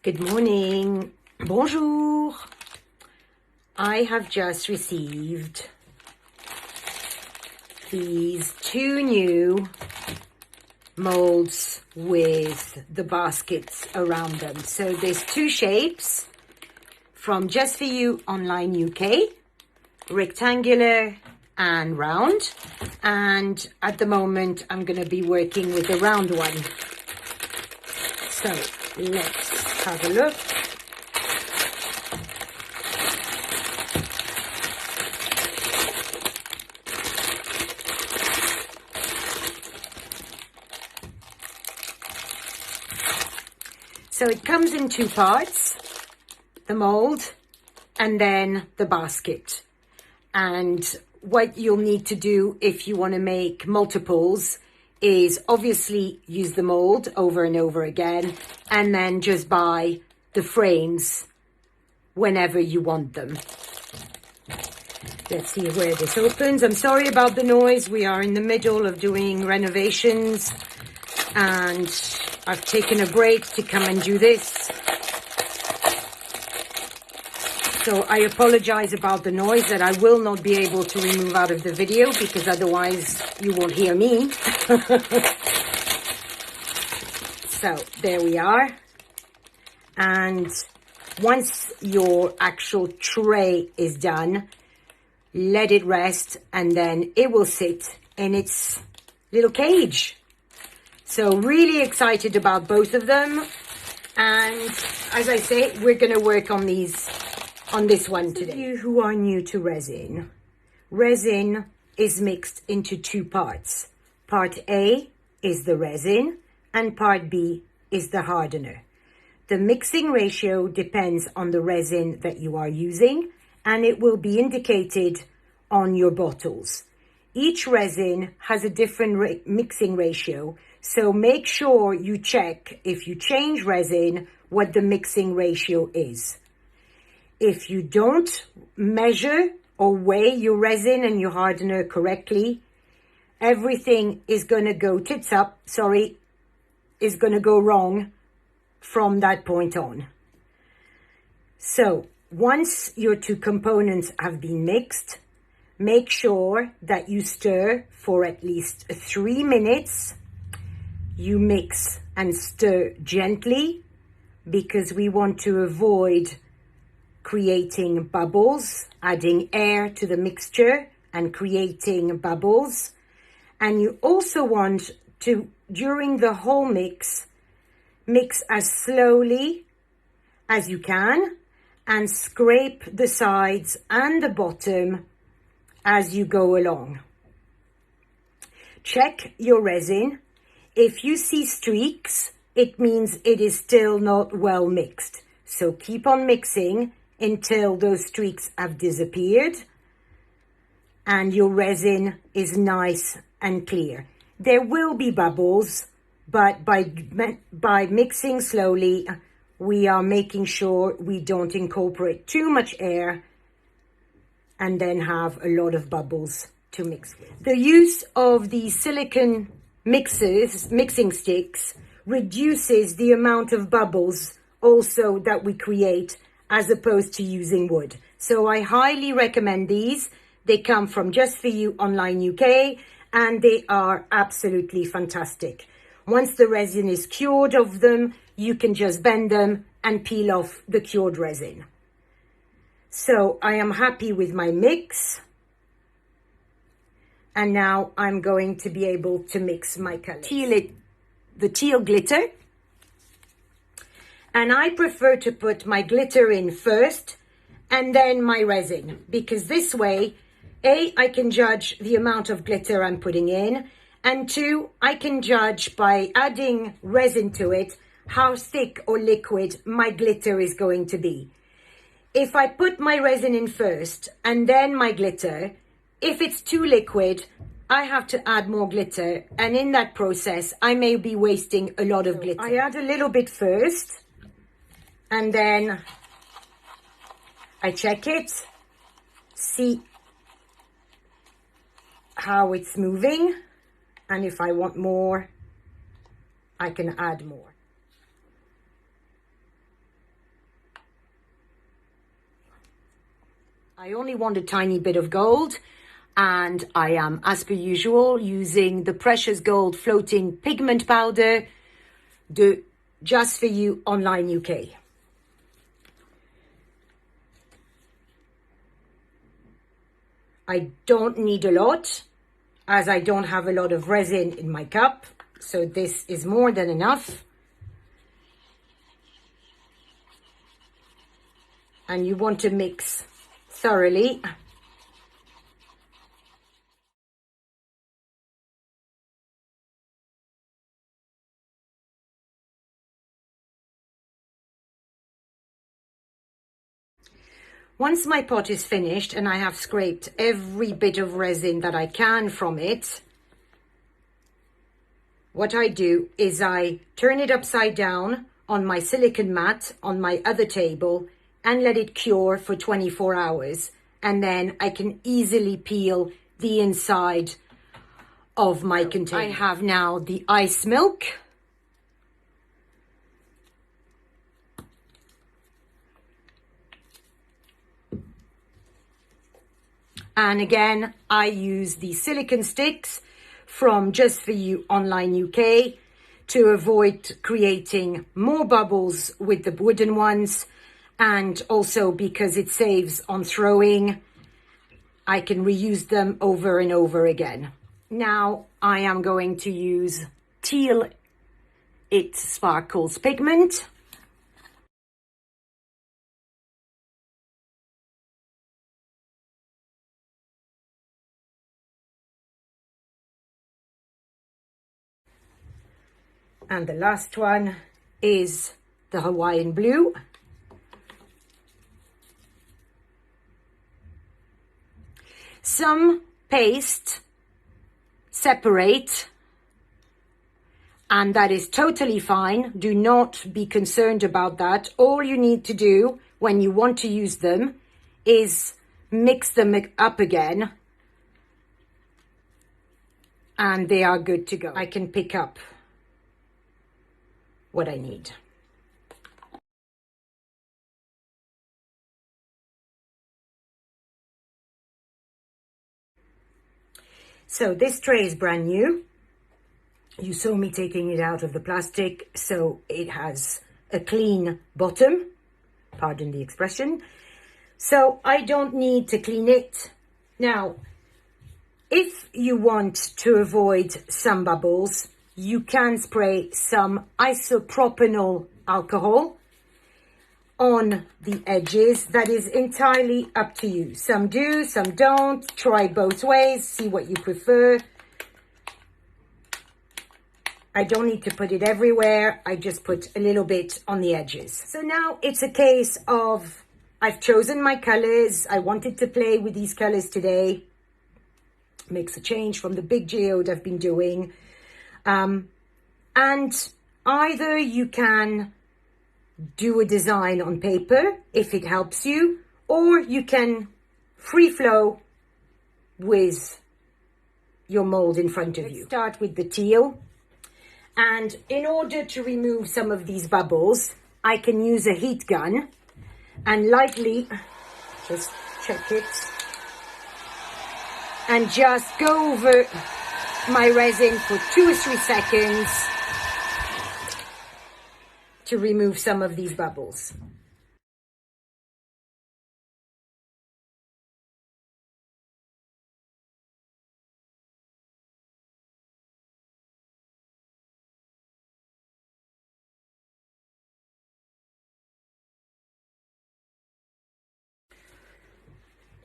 Good morning. Bonjour. I have just received these two new molds with the baskets around them. So there's two shapes from Just For You Online UK, rectangular and round. And at the moment, I'm going to be working with the round one. So let's have a look. So it comes in two parts, the mold and then the basket. And what you'll need to do if you want to make multiples is obviously use the mold over and over again, and then just buy the frames whenever you want them. Let's see where this opens. I'm sorry about the noise. We are in the middle of doing renovations and I've taken a break to come and do this. So I apologize about the noise that I will not be able to remove out of the video, because otherwise you won't hear me. So there we are. And once your actual tray is done, let it rest and then it will sit in its little cage. So really excited about both of them. And as I say, we're going to work on this one today. For you who are new to resin, resin is mixed into two parts. Part A is the resin and part B is the hardener. The mixing ratio depends on the resin that you are using, and it will be indicated on your bottles. Each resin has a different mixing ratio, so make sure you check, if you change resin, what the mixing ratio is. If you don't measure or weigh your resin and your hardener correctly, everything is going to go is going to go wrong from that point on. So once your two components have been mixed, make sure that you stir for at least 3 minutes. You mix and stir gently, because we want to avoid creating bubbles, adding air to the mixture and creating bubbles. And you also want to, during the whole mix as slowly as you can and scrape the sides and the bottom as you go along. Check your resin. If you see streaks, it means it is still not well mixed. So keep on mixing until those streaks have disappeared and your resin is nice and clear. There will be bubbles, but by mixing slowly, we are making sure we don't incorporate too much air and then have a lot of bubbles to mix with. The use of the silicone mixing sticks reduces the amount of bubbles also that we create, as opposed to using wood. So I highly recommend these. They come from Just For You Online UK, and they are absolutely fantastic. Once the resin is cured of them, you can just bend them and peel off the cured resin. So I am happy with my mix. And now I'm going to be able to mix my colors. The teal glitter. And I prefer to put my glitter in first and then my resin, because this way, A, I can judge the amount of glitter I'm putting in, and 2, I can judge by adding resin to it how thick or liquid my glitter is going to be. If I put my resin in first and then my glitter, if it's too liquid, I have to add more glitter, and in that process, I may be wasting a lot of glitter. I add a little bit first, and then I check it, see how it's moving, and if I want more, I can add more. I only want a tiny bit of gold, and I am, as per usual, using the Precious Gold Floating Pigment Powder, Just For You Online UK. I don't need a lot, as I don't have a lot of resin in my cup, so this is more than enough. And you want to mix thoroughly. Once my pot is finished and I have scraped every bit of resin that I can from it, what I do is I turn it upside down on my silicone mat on my other table and let it cure for 24 hours. And then I can easily peel the inside of my container. I have now the ice milk. And again, I use the silicone sticks from Just For You Online UK to avoid creating more bubbles with the wooden ones, and also because it saves on throwing. I can reuse them over and over again. Now I am going to use Teal It Sparkles pigment. And the last one is the Hawaiian blue. Some paste separate, and that is totally fine. Do not be concerned about that. All you need to do when you want to use them is mix them up again, and they are good to go. I can pick up what I need. So this tray is brand new. You saw me taking it out of the plastic, so it has a clean bottom, pardon the expression. So I don't need to clean it. Now, if you want to avoid some bubbles, you can spray some isopropanol alcohol on the edges. That is entirely up to you. Some do, some don't. Try both ways, see what you prefer. I don't need to put it everywhere. I just put a little bit on the edges. So now it's a case of, I've chosen my colors. I wanted to play with these colors today. Makes a change from the big geode I've been doing. And either you can do a design on paper if it helps you, or you can free flow with your mold in front of you. Let's start with the teal. And in order to remove some of these bubbles, I can use a heat gun and lightly just check it and just go over my resin for 2 or 3 seconds to remove some of these bubbles.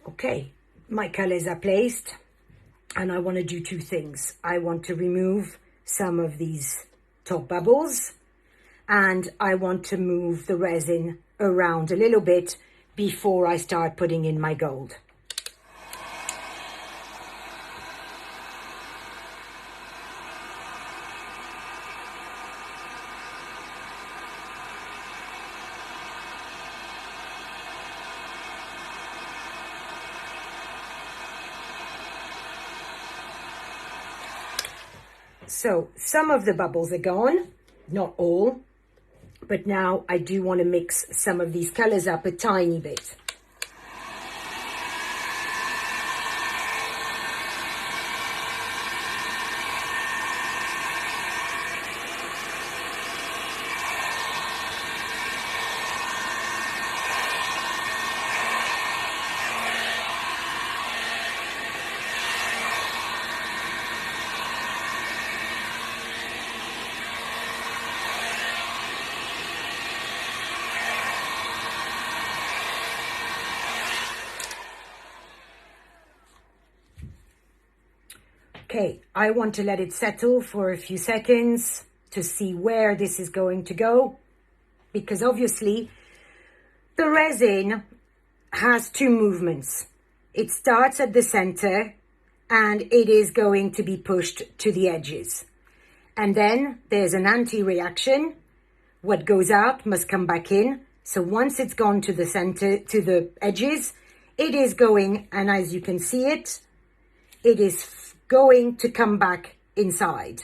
Okay, my colors are placed, and I want to do 2 things. I want to remove some of these top bubbles, and I want to move the resin around a little bit before I start putting in my gold. So some of the bubbles are gone, not all, but now I do want to mix some of these colors up a tiny bit. Okay, I want to let it settle for a few seconds to see where this is going to go, because obviously the resin has two movements. It starts at the center and it is going to be pushed to the edges. And then there's an anti-reaction. What goes out must come back in. So once it's gone to the center, to the edges, it is going, and as you can see it is going to come back inside.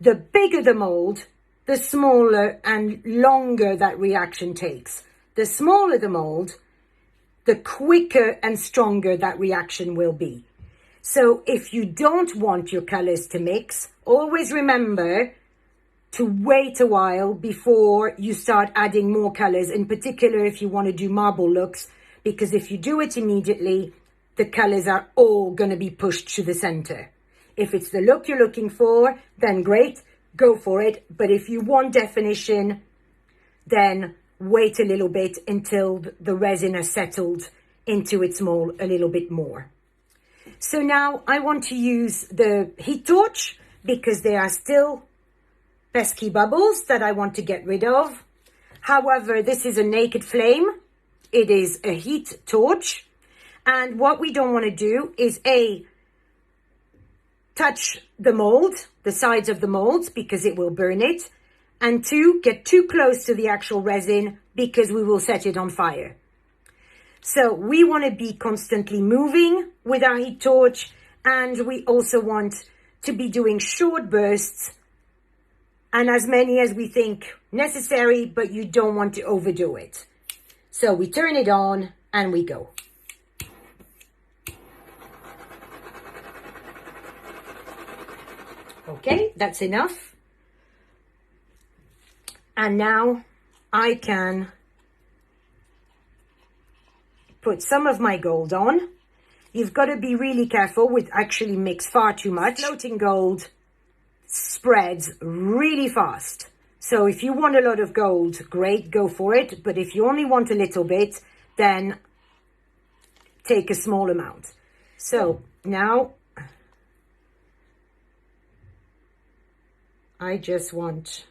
The bigger the mold, the smaller and longer that reaction takes. The smaller the mold, the quicker and stronger that reaction will be. So if you don't want your colors to mix, always remember to wait a while before you start adding more colors, in particular if you want to do marble looks, because if you do it immediately, the colors are all going to be pushed to the center. If it's the look you're looking for, then great, go for it. But if you want definition, then wait a little bit until the resin has settled into its mold a little bit more. So now I want to use the heat torch because there are still pesky bubbles that I want to get rid of. However, this is a naked flame. It is a heat torch. And what we don't want to do is touch the mold, the sides of the molds, because it will burn it. And 2, get too close to the actual resin because we will set it on fire. So we want to be constantly moving with our heat torch, and we also want to be doing short bursts and as many as we think necessary, but you don't want to overdo it. So we turn it on and we go. Okay, that's enough. And now I can put some of my gold on. You've got to be really careful with actually mix far too much. Floating gold spreads really fast. So if you want a lot of gold, great, go for it. But if you only want a little bit, then take a small amount. So now I just want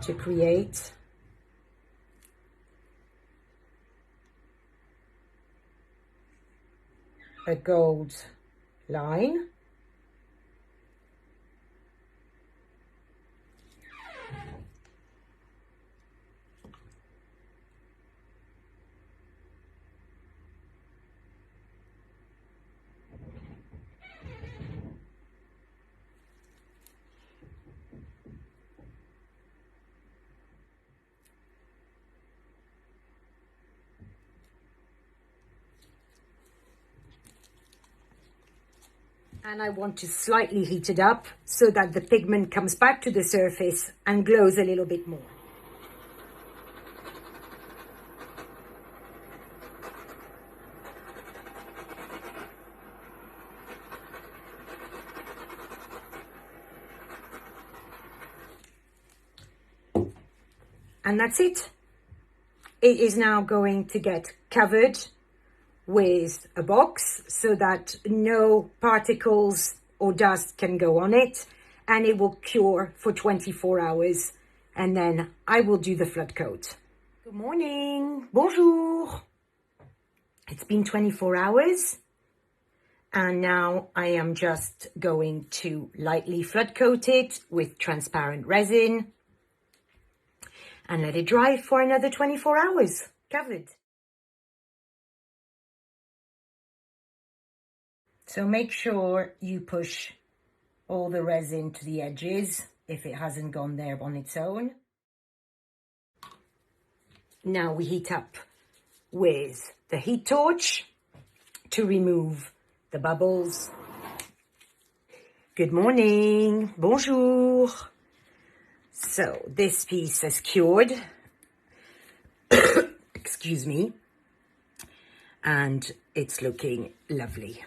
to create a gold line. And I want to slightly heat it up so that the pigment comes back to the surface and glows a little bit more. And that's it. It is now going to get covered with a box so that no particles or dust can go on it, and it will cure for 24 hours, and then I will do the flood coat. Good morning, bonjour. It's been 24 hours and now I am just going to lightly flood coat it with transparent resin and let it dry for another 24 hours, covered. So make sure you push all the resin to the edges if it hasn't gone there on its own. Now we heat up with the heat torch to remove the bubbles. Good morning, bonjour. So this piece has cured, excuse me, and it's looking lovely.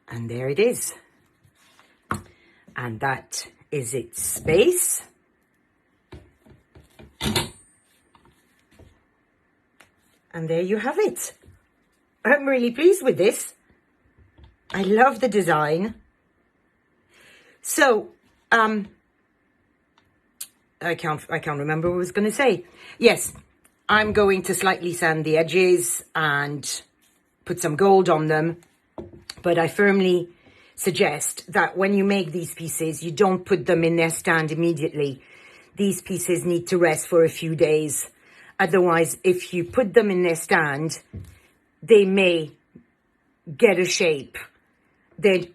And there it is. And that is its base. And there you have it. I'm really pleased with this. I love the design. So, I can't remember what I was going to say. Yes, I'm going to slightly sand the edges and put some gold on them. But I firmly suggest that when you make these pieces, you don't put them in their stand immediately. These pieces need to rest for a few days. Otherwise, if you put them in their stand, they may get a shape.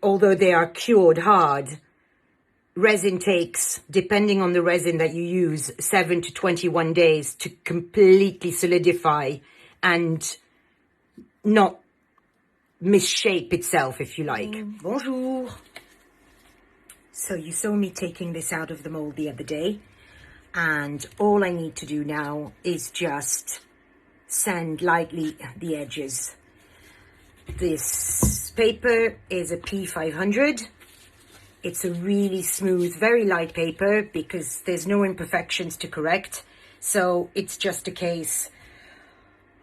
Although they are cured hard, resin takes, depending on the resin that you use, 7 to 21 days to completely solidify and not misshape itself, if you like. Bonjour. So you saw me taking this out of the mold the other day, and all I need to do now is just sand lightly the edges. This paper is a P500. It's a really smooth, very light paper because there's no imperfections to correct. So it's just a case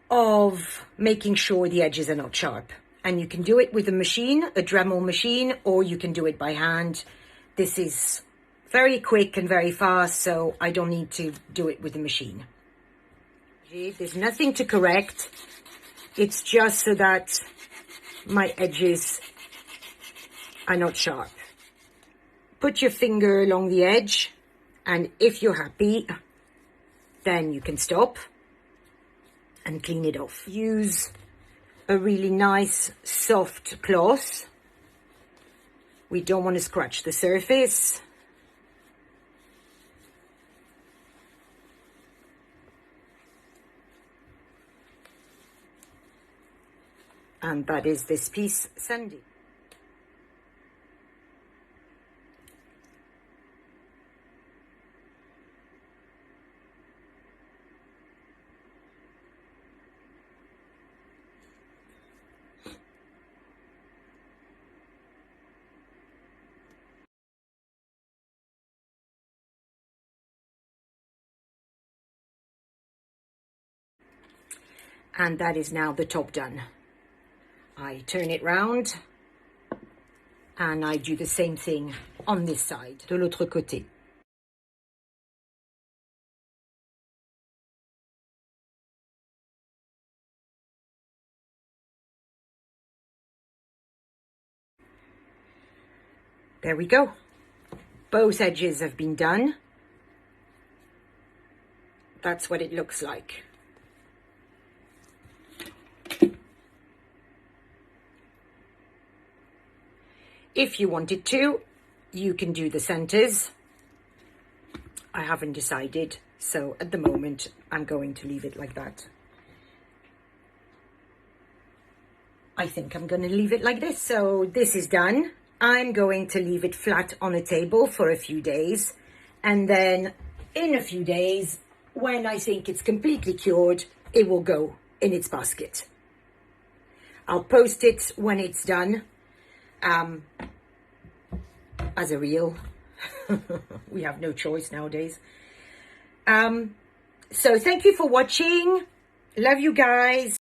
of making sure the edges are not sharp. And you can do it with a machine, a Dremel machine, or you can do it by hand. This is very quick and very fast, so I don't need to do it with a machine. There's nothing to correct. It's just so that my edges are not sharp. Put your finger along the edge, and if you're happy, then you can stop and clean it off. Use a really nice soft cloth. We don't want to scratch the surface. And that is this piece sanded. And that is now the top done. I turn it round and I do the same thing on this side, de l'autre côté. There we go. Both edges have been done. That's what it looks like. If you wanted to, you can do the centers. I haven't decided, so at the moment I'm going to leave it like that. I think I'm going to leave it like this. So this is done. I'm going to leave it flat on a table for a few days, and then in a few days, when I think it's completely cured, it will go in its basket. I'll post it when it's done. As a reel. We have no choice nowadays. So thank you for watching. Love you guys.